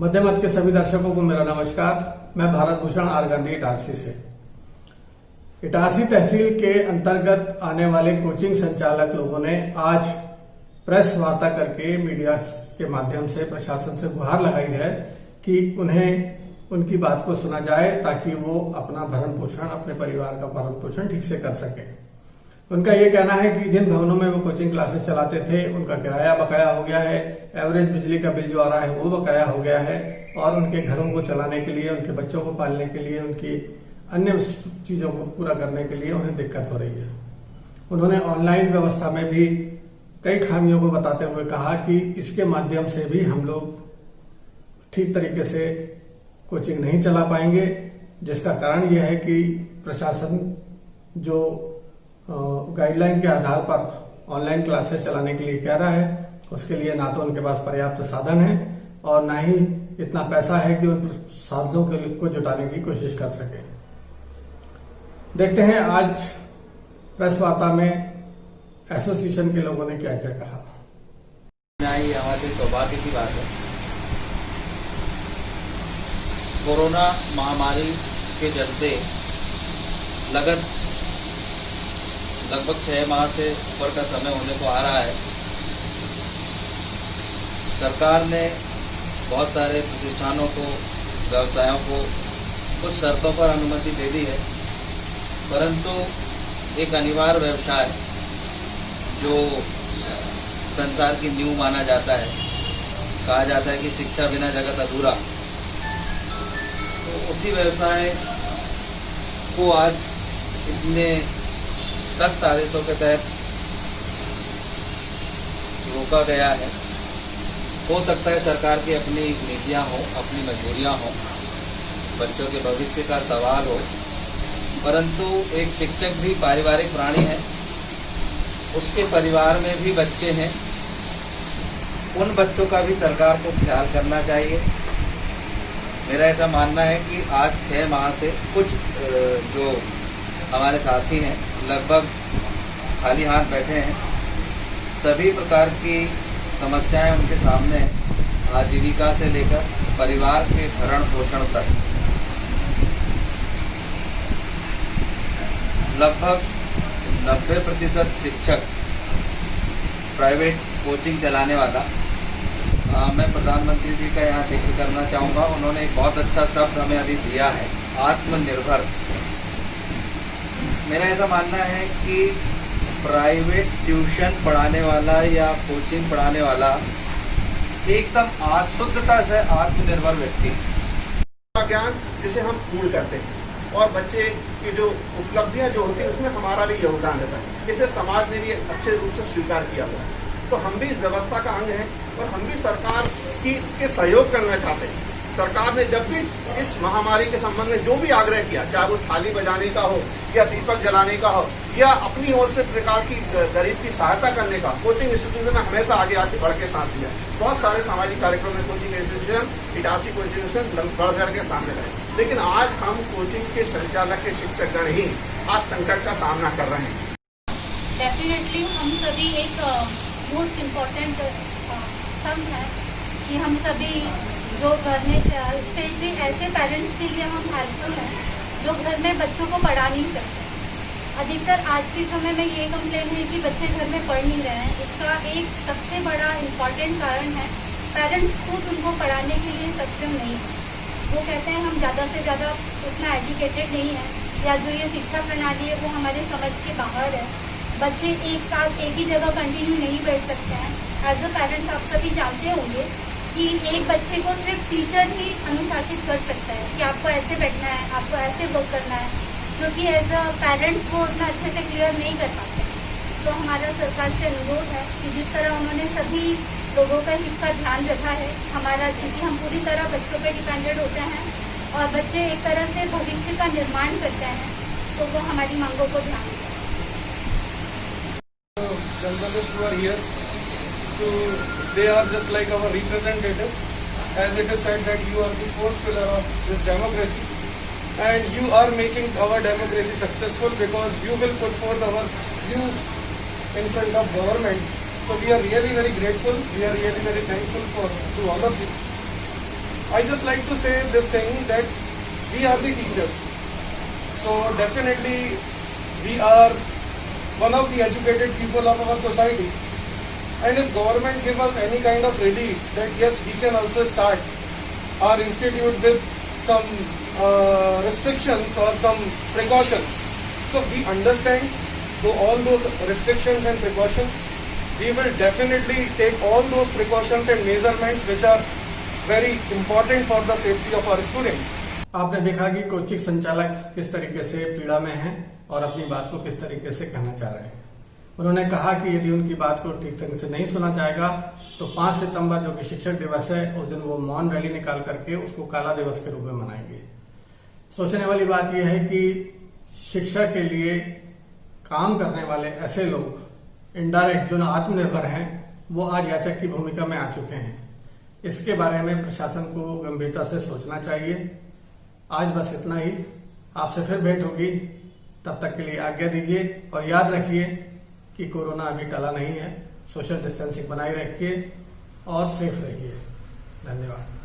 मध्य मत के सभी दर्शकों को मेरा नमस्कार। मैं भारत भूषण आर गांधी इटारसी से। इटारसी तहसील के अंतर्गत आने वाले कोचिंग संचालक लोगों ने आज प्रेस वार्ता करके मीडिया के माध्यम से प्रशासन से गुहार लगाई है कि उन्हें उनकी बात को सुना जाए ताकि वो अपना भरण पोषण, अपने परिवार का भरण पोषण ठीक से कर सके। उनका ये कहना है कि जिन भवनों में वो कोचिंग क्लासेस चलाते थे उनका किराया बकाया हो गया है, एवरेज बिजली का बिल जो आ रहा है वो बकाया हो गया है और उनके घरों को चलाने के लिए, उनके बच्चों को पालने के लिए, उनकी अन्य चीजों को पूरा करने के लिए उन्हें दिक्कत हो रही है। उन्होंने ऑनलाइन व्यवस्था में भी कई खामियों को बताते हुए कहा कि इसके माध्यम से भी हम लोग ठीक तरीके से कोचिंग नहीं चला पाएंगे, जिसका कारण यह है कि प्रशासन जो गाइडलाइन के आधार पर ऑनलाइन क्लासेस चलाने के लिए कह रहा है, उसके लिए ना तो उनके पास पर्याप्त साधन है और ना ही इतना पैसा है कि उन साधनों को जुटाने की कोशिश कर सके। देखते हैं आज प्रेस वार्ता में एसोसिएशन के लोगों ने क्या क्या कहा। ये हमारे सौभाग्य की बात है। कोरोना महामारी के चलते लगभग 6 माह से ऊपर का समय होने को आ रहा है। सरकार ने बहुत सारे प्रतिष्ठानों को, व्यवसायों को कुछ शर्तों पर अनुमति दे दी है, परंतु एक अनिवार्य व्यवसाय जो संसार की नींव माना जाता है, कहा जाता है कि शिक्षा बिना जगत अधूरा, तो उसी व्यवसाय को आज इतने सख्त आदेशों के तहत रोका गया है। हो सकता है सरकार की अपनी नीतियां हों, अपनी मजबूरियां हों, बच्चों के भविष्य का सवाल हो, परंतु एक शिक्षक भी पारिवारिक प्राणी है, उसके परिवार में भी बच्चे हैं, उन बच्चों का भी सरकार को ख्याल करना चाहिए। मेरा ऐसा मानना है कि आज 6 माह से कुछ जो हमारे साथी हैं लगभग खाली हाथ बैठे हैं, सभी प्रकार की समस्याएं उनके सामने हैं, आजीविका से लेकर परिवार के भरण पोषण तक। लगभग 90% शिक्षक प्राइवेट कोचिंग चलाने वाला, मैं प्रधानमंत्री जी का यहाँ जिक्र करना चाहूँगा। उन्होंने एक बहुत अच्छा शब्द हमें अभी दिया है, आत्मनिर्भर। मेरा ऐसा मानना है कि प्राइवेट ट्यूशन पढ़ाने वाला या कोचिंग पढ़ाने वाला एकदम शुद्धता से आत्मनिर्भर व्यक्ति का ज्ञान जिसे हम पूर्ण करते हैं और बच्चे की जो उपलब्धियां जो होती है उसमें हमारा भी योगदान रहता है। इसे समाज ने भी अच्छे रूप से स्वीकार किया हुआ है, तो हम भी इस व्यवस्था का अंग हैं और हम भी सरकार के सहयोग करना चाहते हैं। सरकार ने जब भी इस महामारी के संबंध में जो भी आग्रह किया, चाहे वो थाली बजाने का हो या दीपक जलाने का हो या अपनी ओर से प्रकार की गरीब की सहायता करने का, कोचिंग इंस्टीट्यूशन ने हमेशा आगे आके बढ़ के साथ दिया। बहुत सारे सामाजिक कार्यक्रम में coaching institution, Itarsi coaching institution बढ़ चढ़ के सामने रहे, लेकिन आज हम कोचिंग के संचालक के शिक्षकगण ही आज संकट का सामना कर रहे हैं। डेफिनेटली हम सभी एक मोस्ट इम्पोर्टेंट स्तंभ है कि हम सभी जो घर में, स्पेशली ऐसे पेरेंट्स के लिए हम हेल्पफुल हैं जो घर में बच्चों को पढ़ा नहीं सकते। अधिकतर आज के समय में ये कंप्लेन है कि बच्चे घर में पढ़ नहीं रहे हैं। इसका एक सबसे बड़ा इम्पॉर्टेंट कारण है पेरेंट्स खुद उनको पढ़ाने के लिए सक्षम नहीं है। वो कहते हैं हम ज़्यादा से ज़्यादा उतना एजुकेटेड नहीं है, या जो ये शिक्षा प्रणाली है वो हमारे समझ के बाहर है। बच्चे एक साथ एक ही जगह कंटिन्यू नहीं बैठ सकते हैं। एज अ पेरेंट्स आप सभी जानते होंगे कि एक बच्चे को सिर्फ टीचर ही अनुशासित कर सकता है कि आपको ऐसे बैठना है, आपको ऐसे वर्क करना है, क्योंकि एज अ पेरेंट्स वो उतना अच्छे से क्लियर नहीं कर पाते। तो हमारा सरकार से अनुरोध है कि जिस तरह उन्होंने सभी लोगों का हित का ध्यान रखा है, हमारा, क्योंकि हम पूरी तरह बच्चों पर डिपेंडेंट होते हैं और बच्चे एक तरह से भविष्य का निर्माण करते हैं, तो वो हमारी मांगों को ध्यान दें। Journalists who are here, they are just like our representative, as it is said that you are the fourth pillar of this democracy, and you are making our democracy successful because you will put forth our views in front of government. So we are really very grateful. We are really very thankful to all of you. I just like to say this thing that we are the teachers. So definitely we are one of the educated people of our society. And if government give us any kind of relief that yes, we can also start our institute with some restrictions or some precautions. So we understand all those restrictions and precautions. We will definitely take all those precautions and measurements which are very important for the safety of our students. आपने देखा कि coaching संचालक किस तरीके से पीड़ा में हैं और अपनी बात को किस तरीके से कहना चाह रहे हैं। उन्होंने कहा कि यदि उनकी बात को ठीक ढंग से नहीं सुना जाएगा तो 5 सितंबर जो कि शिक्षक दिवस है उस दिन वो मौन रैली निकाल करके उसको काला दिवस के रूप में मनाएंगे। सोचने वाली बात यह है कि शिक्षा के लिए काम करने वाले ऐसे लोग इनडायरेक्ट जो आत्मनिर्भर हैं वो आज याचक की भूमिका में आ चुके हैं। इसके बारे में प्रशासन को गंभीरता से सोचना चाहिए। आज बस इतना ही। आपसे फिर भेंट होगी, तब तक के लिए आज्ञा दीजिए और याद रखिए कि कोरोना अभी टला नहीं है। सोशल डिस्टेंसिंग बनाए रखिए और सेफ रहिए। धन्यवाद।